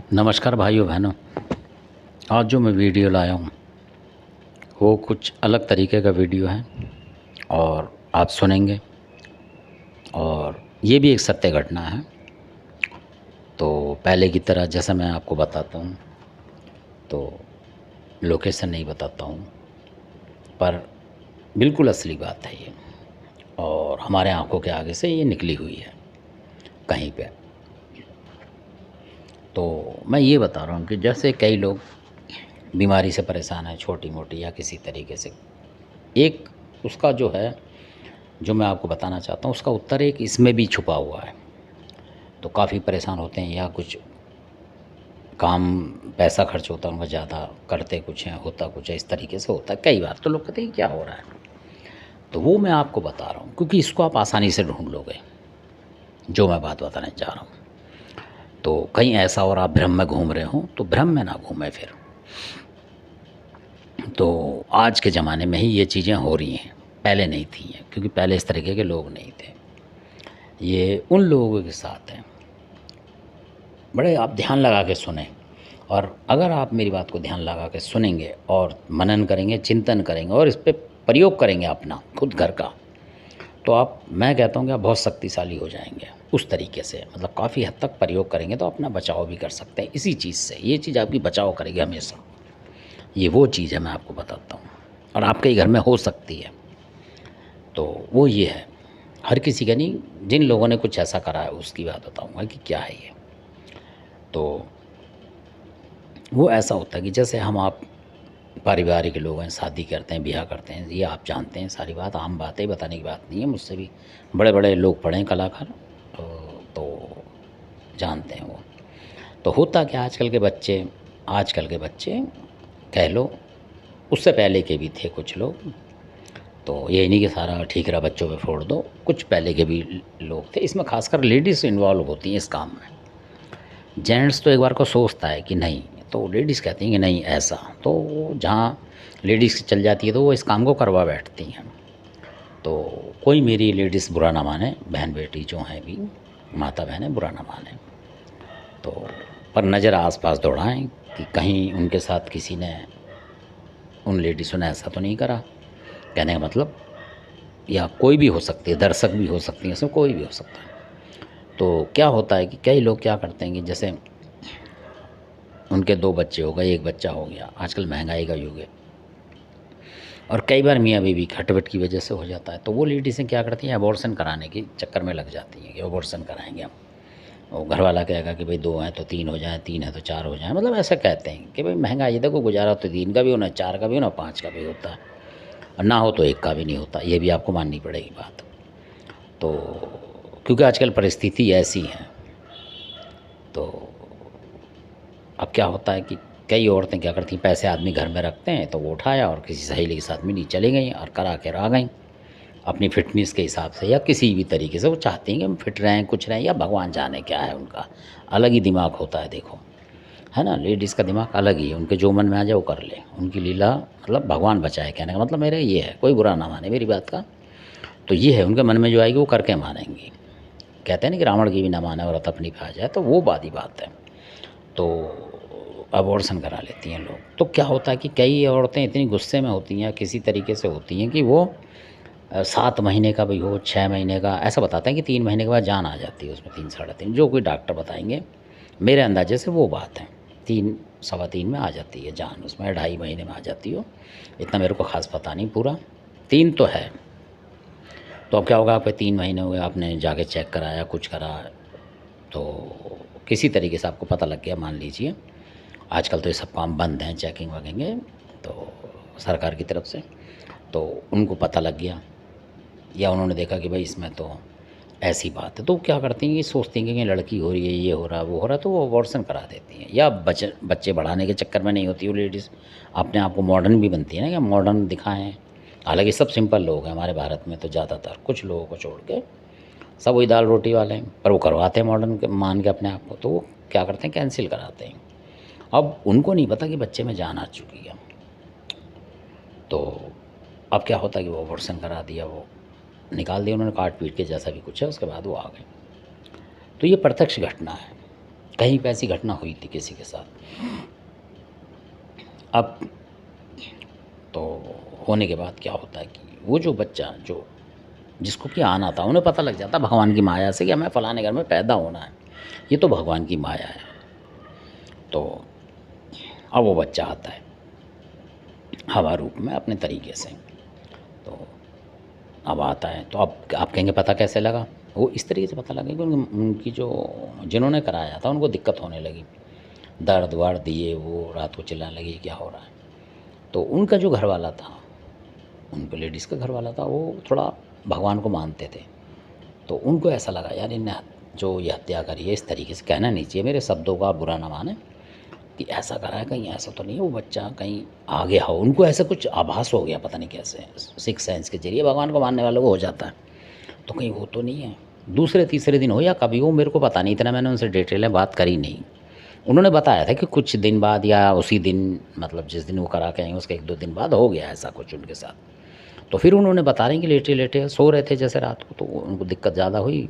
नमस्कार भाइयों बहनों। आज जो मैं वीडियो लाया हूँ वो कुछ अलग तरीके का वीडियो है और आप सुनेंगे। और ये भी एक सत्य घटना है। तो पहले की तरह जैसा मैं आपको बताता हूँ तो लोकेशन नहीं बताता हूँ, पर बिल्कुल असली बात है ये, और हमारे आंखों के आगे से ये निकली हुई है कहीं पे। तो मैं ये बता रहा हूँ कि जैसे कई लोग बीमारी से परेशान हैं, छोटी मोटी या किसी तरीके से, एक उसका जो है, जो मैं आपको बताना चाहता हूँ उसका उत्तर एक इसमें भी छुपा हुआ है। तो काफ़ी परेशान होते हैं, या कुछ काम पैसा खर्च होता है उनका ज़्यादा, करते कुछ हैं होता कुछ है, इस तरीके से होता है कई बार। तो लोग कहते हैं क्या हो रहा है, तो वो मैं आपको बता रहा हूँ क्योंकि इसको आप आसानी से ढूंढ लोगे जो मैं बात बताने जा रहा हूँ। तो कहीं ऐसा और आप भ्रम में घूम रहे हो तो भ्रम में ना घूमें फिर। तो आज के ज़माने में ही ये चीज़ें हो रही हैं, पहले नहीं थी हैं, क्योंकि पहले इस तरीके के लोग नहीं थे। ये उन लोगों के साथ है, बड़े आप ध्यान लगा के सुने। और अगर आप मेरी बात को ध्यान लगा के सुनेंगे और मनन करेंगे, चिंतन करेंगे और इस पे प्रयोग करेंगे अपना खुद घर का, तो आप, मैं कहता हूँ कि आप बहुत शक्तिशाली हो जाएंगे उस तरीके से। मतलब काफ़ी हद तक प्रयोग करेंगे तो अपना बचाव भी कर सकते हैं इसी चीज़ से। ये चीज़ आपकी बचाव करेगी हमेशा। ये वो चीज़ है, मैं आपको बताता हूँ, और आपके ही घर में हो सकती है। तो वो ये है, हर किसी का नहीं, जिन लोगों ने कुछ ऐसा करा है उसकी बात बताऊँगा कि क्या है ये। तो वो ऐसा होता है कि जैसे हम आप पारिवारिक लोग हैं, शादी करते हैं, ब्याह करते हैं, ये आप जानते हैं सारी बात, आम बात है, बताने की बात नहीं है। मुझसे भी बड़े बड़े लोग पढ़े हैं, कलाकार, तो जानते हैं वो। तो होता क्या, आजकल के बच्चे कह लो, उससे पहले के भी थे कुछ लोग, तो ये नहीं कि सारा ठीक रहा बच्चों पे फोड़ दो, कुछ पहले के भी लोग थे। इसमें खासकर लेडीज़ इन्वॉल्व होती हैं इस काम में। जेंट्स तो एक बार को सोचता है कि नहीं, तो लेडीज़ कहती हैं कि नहीं ऐसा, तो वो जहाँ लेडीज़ चल जाती है तो वो इस काम को करवा बैठती हैं। तो कोई मेरी लेडीज़ बुरा ना माने, बहन बेटी जो हैं भी, माता बहनें बुरा ना माने, तो पर नज़र आस-पास दौड़ाएँ कि कहीं उनके साथ किसी ने, उन लेडीज़ों ने ऐसा तो नहीं करा। कहने का मतलब, या कोई भी हो सकती है, दर्शक भी हो सकती हैं, इसमें कोई भी हो सकता है। तो क्या होता है कि कई लोग क्या करते हैं कि जैसे उनके 2 बच्चे हो गए, 1 बच्चा हो गया, आजकल महँगाई का युग है, और कई बार मियाँ बीवी खटपट की वजह से हो जाता है, तो वो लेडीज़ें क्या करती हैं, अबॉर्शन कराने के चक्कर में लग जाती हैं कि अबॉर्शन कराएँगे हम। और घरवाला कहेगा कि भाई 2 हैं तो 3 हो जाएँ, 3 हैं तो 4 हो जाएँ, मतलब ऐसा कहते हैं कि भाई महँगाई, देखो गुज़ारा तो 3 का भी होना, 4 का भी होना, 5 का भी होता है, और ना हो तो 1 का भी नहीं होता, ये भी आपको माननी पड़ेगी बात। तो क्योंकि आजकल परिस्थिति ऐसी है, तो अब क्या होता है कि कई औरतें क्या करती हैं, पैसे आदमी घर में रखते हैं तो वो उठाया और किसी सहेली के साथ मिली, चली गई और करा कर आ गई अपनी फिटनेस के हिसाब से, या किसी भी तरीके से वो चाहती हैं कि हम फिट रहें, कुछ रहें, या भगवान जाने क्या है उनका अलग ही दिमाग होता है। देखो, है ना, लेडीज़ का दिमाग अलग ही है, उनके जो मन में आ जाए वो कर ले, उनकी लीला, मतलब भगवान बचाए, कहने का मतलब मेरा ये है, कोई बुरा ना माने मेरी बात का। तो ये है, उनके मन में जो आएगी वो करके मानेंगी। कहते हैं ना कि रावण की भी ना माने और रत अपनी पे आ जाए, तो वो बात ही बात है। तो अबॉर्शन करा लेती हैं लोग। तो क्या होता है कि कई औरतें इतनी गुस्से में होती हैं, किसी तरीके से होती हैं कि वो 7 महीने का भी हो, 6 महीने का, ऐसा बताते हैं कि 3 महीने के बाद जान आ जाती है उसमें, 3 साढ़े 3, जो कोई डॉक्टर बताएँगे, मेरे अंदाज़े से वो बात है। 3 सवा 3 में आ जाती है जान उसमें, 2.5 महीने में आ जाती हो, इतना मेरे को ख़ास पता नहीं पूरा, 3 तो है। तो अब क्या होगा, आपके 3 महीने हो गए, आपने जाके चेक कराया, कुछ करा, तो किसी तरीके से आपको पता लग गया, मान लीजिए, आजकल तो ये सब काम बंद हैं, चेकिंग वगैंगे, तो सरकार की तरफ से, तो उनको पता लग गया, या उन्होंने देखा कि भाई इसमें तो ऐसी बात है, तो क्या करती हैं कि सोचती हैं कि लड़की हो रही है, ये हो रहा है, वो हो रहा है, तो वो अबॉर्शन करा देती हैं। या बच्चे बढ़ाने के चक्कर में नहीं होती वो लेडीज़, अपने आप को मॉडर्न भी बनती है ना, कि मॉडर्न दिखाएँ। हालाँकि सब सिंपल लोग हैं हमारे भारत में, तो ज़्यादातर कुछ लोगों को छोड़ के सब वही दाल रोटी वाले हैं, पर वो करवाते हैं मॉडर्न के मान के अपने आप को, तो वो क्या करते हैं, कैंसिल कराते हैं। अब उनको नहीं पता कि बच्चे में जान आ चुकी है। तो अब क्या होता है कि वो अबॉर्शन करा दिया, वो निकाल दिया उन्होंने काट पीट के, जैसा भी कुछ है, उसके बाद वो आ गए। तो ये प्रत्यक्ष घटना है, कहीं पे ऐसी घटना हुई थी किसी के साथ। अब तो होने के बाद क्या होता है कि वो जो बच्चा जो जिसको कि आना था, उन्हें पता लग जाता भगवान की माया से कि हमें फलाने घर में पैदा होना है, ये तो भगवान की माया है। तो अब वो बच्चा आता है हवा रूप में अपने तरीके से। तो अब आता है तो अब आप कहेंगे पता कैसे लगा? वो इस तरीके से पता लगा कि उनकी जो जिन्होंने कराया था उनको दिक्कत होने लगी, दर्द वर्द दिए, वो रात को चिल्लाने लगी क्या हो रहा है। तो उनका जो घर वाला था, उनको लेडीज़ का घर वाला था, वो थोड़ा भगवान को मानते थे। तो उनको ऐसा लगा यार इन्हें जो ये हत्या करी है, इस तरीके से कहना नहीं चाहिए, मेरे शब्दों का बुरा ना माने, कि ऐसा करा है, कहीं ऐसा तो नहीं है वो बच्चा कहीं आ गया हो। उनको ऐसा कुछ आभास हो गया, पता नहीं कैसे, सिक्स सेंस के जरिए भगवान को मानने वालों को हो जाता है। तो कहीं वो तो नहीं है। दूसरे तीसरे दिन हो या कभी हो, मेरे को पता नहीं, इतना मैंने उनसे डिटेल में बात करी नहीं। उन्होंने बताया था कि कुछ दिन बाद या उसी दिन, मतलब जिस दिन वो करा के आए उसके 1-2 दिन बाद हो गया ऐसा कुछ उनके साथ। तो फिर उन्होंने बता रहे हैं कि लेटे लेटे सो रहे थे जैसे रात को, तो उनको दिक्कत ज़्यादा हुई।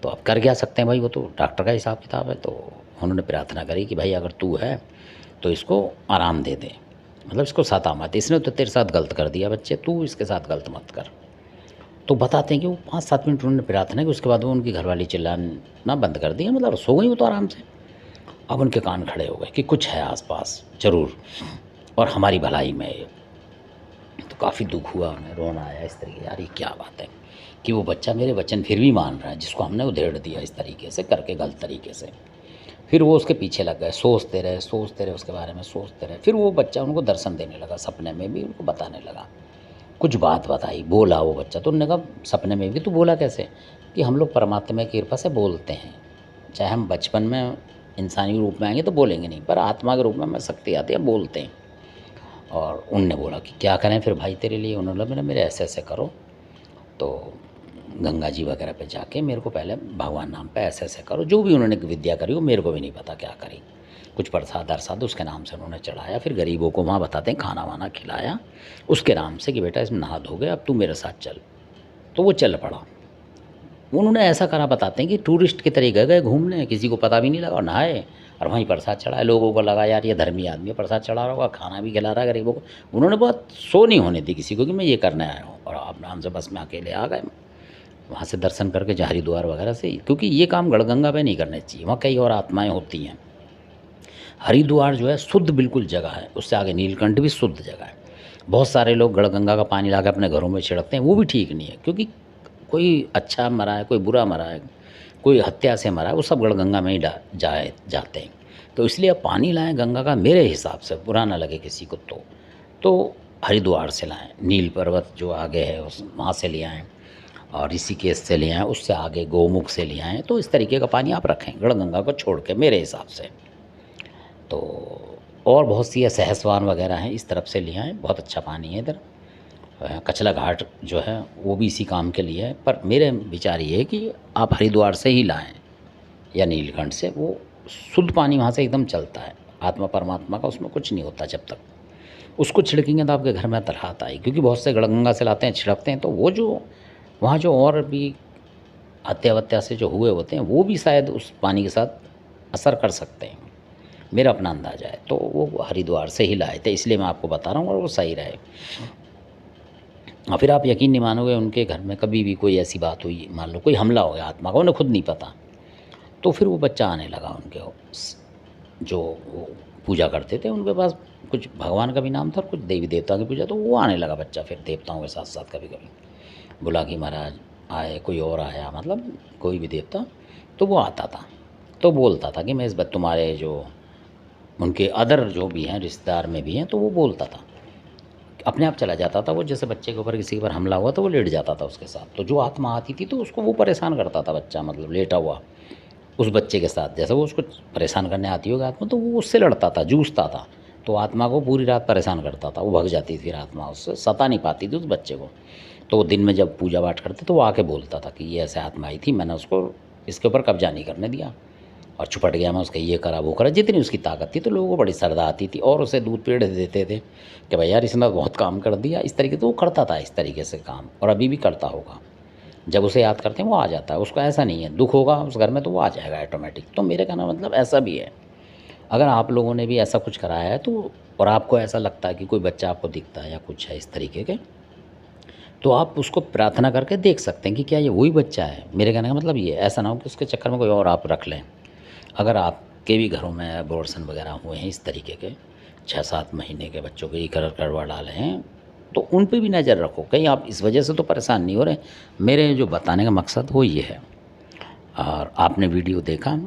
तो अब कर क्या सकते हैं भाई, वो तो डॉक्टर का हिसाब किताब है। तो उन्होंने प्रार्थना करी कि भाई अगर तू है तो इसको आराम दे दे, मतलब इसको सता मत, इसने तो तेरे साथ गलत कर दिया बच्चे, तू इसके साथ गलत मत कर। तो बताते हैं कि वो 5-7 मिनट उन्होंने प्रार्थना की, उसके बाद वो उनकी घरवाली चिल्लाना बंद कर दिया, मतलब सो गई वो तो आराम से। अब उनके कान खड़े हो गए कि कुछ है आसपास ज़रूर और हमारी भलाई में है। तो काफ़ी दुख हुआ, उन्हें रोना आया इस तरीके, यार ये क्या बात है कि वो बच्चा मेरे वचन फिर भी मान रहा है, जिसको हमने उधेड़ दिया इस तरीके से करके, गलत तरीके से। फिर वो उसके पीछे लग गए, सोचते रहे उसके बारे में, सोचते रहे। फिर वो बच्चा उनको दर्शन देने लगा, सपने में भी उनको बताने लगा, कुछ बात बताई, बोला वो बच्चा। तो उन्होंने कहा सपने में भी तू बोला कैसे? कि हम लोग परमात्मा की कृपा से बोलते हैं, चाहे हम बचपन में इंसानी रूप में आएंगे तो बोलेंगे नहीं, पर आत्मा के रूप में हमें शक्ति आती है, बोलते हैं। और उनने बोला कि क्या करें फिर भाई तेरे लिए? उन्होंने बोला मेरे ऐसे ऐसे करो। तो गंगा जी वगैरह पे जाके मेरे को पहले भगवान नाम पे ऐसे ऐसे करो, जो भी उन्होंने विद्या करी वो मेरे को भी नहीं पता क्या करी। कुछ प्रसाद अरसाद उसके नाम से उन्होंने चढ़ाया, फिर गरीबों को वहाँ बताते हैं खाना वाना खिलाया उसके नाम से कि बेटा इसमें नहा धो गए, अब तू मेरे साथ चल। तो वो चल पड़ा। उन्होंने ऐसा करा, बताते हैं कि टूरिस्ट की तरीके गए घूमने, किसी को पता भी नहीं लगा, और नहाए और वहीं प्रसाद चढ़ाए। लोगों को लगा यार ये धर्मी आदमी है, प्रसाद चढ़ा रहा होगा, खाना भी खिला रहा है गरीबों को। उन्होंने बहुत सो नहीं होने दी किसी को कि मैं ये करने आया हूँ, और आप नाम से बस में अकेले आ गए वहाँ से दर्शन करके हरिद्वार वगैरह से। क्योंकि ये काम गढ़गंगा पे नहीं करने चाहिए, वहाँ कई और आत्माएं होती हैं। हरिद्वार जो है शुद्ध बिल्कुल जगह है, उससे आगे नीलकंठ भी शुद्ध जगह है। बहुत सारे लोग गढ़गंगा का पानी लाकर अपने घरों में छिड़कते हैं, वो भी ठीक नहीं है, क्योंकि कोई अच्छा मरा है, कोई बुरा मरा है, कोई हत्या से मरा है, वो सब गढ़गंगा में ही जाते हैं। तो इसलिए अब पानी लाएं गंगा का, मेरे हिसाब से बुरा ना लगे किसी को तो हरिद्वार से लाएं, नील पर्वत जो आगे है उस वहाँ से ले आएँ, और ऋषिकेश से ले आएँ, उससे आगे गोमुख से ले आएँ। तो इस तरीके का पानी आप रखें गढ़गंगा को छोड़ के, मेरे हिसाब से। तो और बहुत सी है, सहसवान वगैरह हैं, इस तरफ से ले आएँ, बहुत अच्छा पानी है इधर। कचला घाट जो है वो भी इसी काम के लिए है, पर मेरे विचार ये है कि आप हरिद्वार से ही लाएं या नीलकंठ से, वो शुद्ध पानी वहाँ से एकदम चलता है, आत्मा परमात्मा का उसमें कुछ नहीं होता। जब तक उसको छिड़केंगे तो आपके घर में तरहत आई, क्योंकि बहुत से गढ़गंगा से लाते हैं, छिड़कते हैं, तो वो जो वहाँ जो और भी हत्या वत्या से जो हुए होते हैं वो भी शायद उस पानी के साथ असर कर सकते हैं, मेरा अपना अंदाज़ा है। तो वो हरिद्वार से ही लाए थे, इसलिए मैं आपको बता रहा हूँ, और वो सही रहे। और फिर आप यकीन नहीं मानोगे, उनके घर में कभी भी कोई ऐसी बात हुई, मान लो कोई हमला हो गया आत्मा का, उन्हें खुद नहीं पता, तो फिर वो बच्चा आने लगा उनके, जो वो पूजा करते थे उनके पास कुछ भगवान का भी नाम था और कुछ देवी देवता की पूजा, तो वो आने लगा बच्चा फिर देवताओं के साथ साथ। कभी कभी बोला कि महाराज आए, कोई और आया, मतलब कोई भी देवता, तो वो आता था, तो बोलता था कि मैं इस तुम्हारे जो उनके अदर जो भी हैं रिश्तेदार में भी हैं, तो वो बोलता था, अपने आप चला जाता था वो। जैसे बच्चे के ऊपर किसी पर हमला हुआ तो वो लेट जाता था उसके साथ, तो जो आत्मा आती थी तो उसको वो परेशान करता था, बच्चा मतलब लेटा हुआ उस बच्चे के साथ, जैसे वो उसको परेशान करने आती होगी आत्मा, तो वो उससे लड़ता था, जूझता था, तो आत्मा को पूरी रात परेशान करता था, वो भग जाती थी फिर आत्मा, उससे सता नहीं पाती थी उस बच्चे को। तो वो दिन में जब पूजा पाठ करते तो वो आके बोलता था कि ये ऐसे आत्मा आई थी, मैंने उसको इसके ऊपर कब्जा नहीं करने दिया, और चुपट गया मैं, उसका ये करा वो करा, जितनी उसकी ताकत थी। तो लोगों को बड़ी श्रद्धा आती थी और उसे दूध पेड़ देते थे कि भाई यार इसने बहुत काम कर दिया, इस तरीके से वो करता था, इस तरीके से काम, और अभी भी करता होगा। जब उसे याद करते हैं वो आ जाता है, उसको ऐसा नहीं है, दुःख होगा उस घर में तो वो आ जाएगा ऑटोमेटिक। तो मेरे कहना मतलब ऐसा भी है, अगर आप लोगों ने भी ऐसा कुछ कराया है तो, और आपको ऐसा लगता है कि कोई बच्चा आपको दिखता है या कुछ है इस तरीके के, तो आप उसको प्रार्थना करके देख सकते हैं कि क्या ये वही बच्चा है। मेरे कहने का मतलब ये, ऐसा ना हो कि उसके चक्कर में कोई और आप रख लें। अगर आपके भी घरों में अबॉर्शन वगैरह हुए हैं इस तरीके के, 6-7 महीने के बच्चों को ये करवा डाले हैं, तो उन पे भी नज़र रखो, कहीं आप इस वजह से तो परेशान नहीं हो रहे। मेरे जो बताने का मकसद वो ये है। और आपने वीडियो देखा,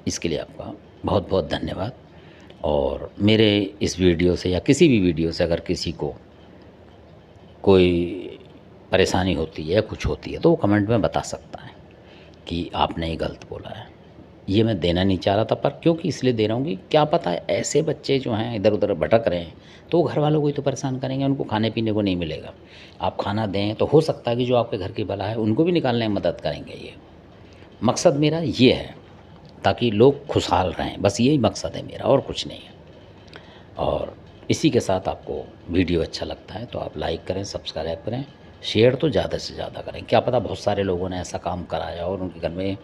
इसके लिए आपका बहुत बहुत धन्यवाद। और मेरे इस वीडियो से या किसी भी वीडियो से अगर किसी को कोई परेशानी होती है, कुछ होती है, तो वो कमेंट में बता सकता है कि आपने ये गलत बोला है। ये मैं देना नहीं चाह रहा था, पर क्योंकि इसलिए दे रहा हूँ कि क्या पता है ऐसे बच्चे जो हैं इधर उधर भटक रहे हैं, तो वो घर वालों को ही तो परेशान करेंगे, उनको खाने पीने को नहीं मिलेगा। आप खाना दें तो हो सकता है कि जो आपके घर की बला है उनको भी निकालने में मदद करेंगे। ये मकसद मेरा ये है, ताकि लोग खुशहाल रहें, बस यही मकसद है मेरा, और कुछ नहीं है। और इसी के साथ आपको वीडियो अच्छा लगता है तो आप लाइक करें, सब्सक्राइब करें, शेयर तो ज़्यादा से ज़्यादा करें। क्या पता बहुत सारे लोगों ने ऐसा काम कराया और उनके घर में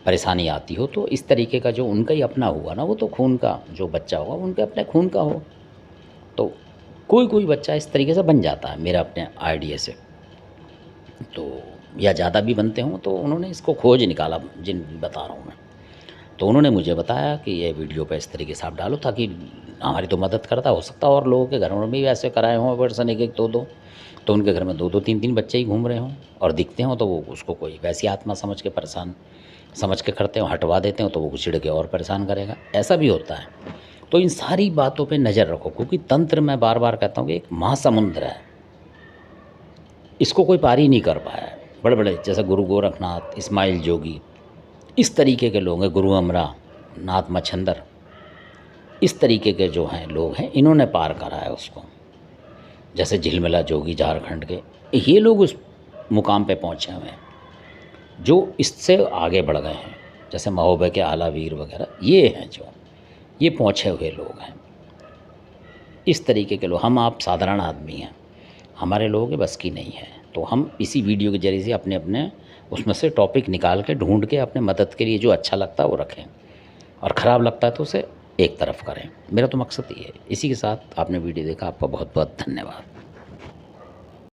परेशानी आती हो, तो इस तरीके का जो उनका ही अपना हुआ ना, वो तो खून का जो बच्चा होगा उनके अपने खून का हो, तो कोई कोई बच्चा इस तरीके से बन जाता है मेरा अपने आइडिया से। तो या ज़्यादा भी बनते हों तो उन्होंने इसको खोज निकाला, जिन बता रहा हूँ मैं, तो उन्होंने मुझे बताया कि ये वीडियो पे इस तरीके से आप डालो, ताकि हमारी तो मदद करता, हो सकता है और लोगों के घरों में भी ऐसे कराए हों वर्सन, एक एक दो दो, तो उनके घर में 2-2 3-3 बच्चे ही घूम रहे हों और दिखते हों, तो वो उसको कोई वैसी आत्मा समझ के परेशान समझ के करते हो, हटवा देते हो, तो वो चिढ़ के और परेशान करेगा, ऐसा भी होता है। तो इन सारी बातों पे नज़र रखो, क्योंकि तंत्र मैं बार बार कहता हूँ कि एक महासमुद्र है, इसको कोई पार ही नहीं कर पाया है। बड़े बड़े जैसे गुरु गोरखनाथ, इस्माइल जोगी, इस तरीके के लोग हैं, गुरु अमरा नाथ मच्छंदर, इस तरीके के जो हैं लोग हैं, इन्होंने पार करा है उसको। जैसे झिलमिला जोगी झारखंड के, ये लोग उस मुकाम पे पहुँचे हुए हैं जो इससे आगे बढ़ गए हैं। जैसे महोबे के आलावीर वगैरह, ये हैं जो ये पहुँचे हुए लोग हैं, इस तरीके के लोग। हम आप साधारण आदमी हैं, हमारे लोगों के बस की नहीं है, तो हम इसी वीडियो के ज़रिए से अपने अपने उसमें से टॉपिक निकाल के ढूंढ के अपने मदद के लिए जो अच्छा लगता है वो रखें, और ख़राब लगता है तो उसे एक तरफ करें। मेरा तो मकसद ये है। इसी के साथ आपने वीडियो देखा, आपका बहुत बहुत धन्यवाद।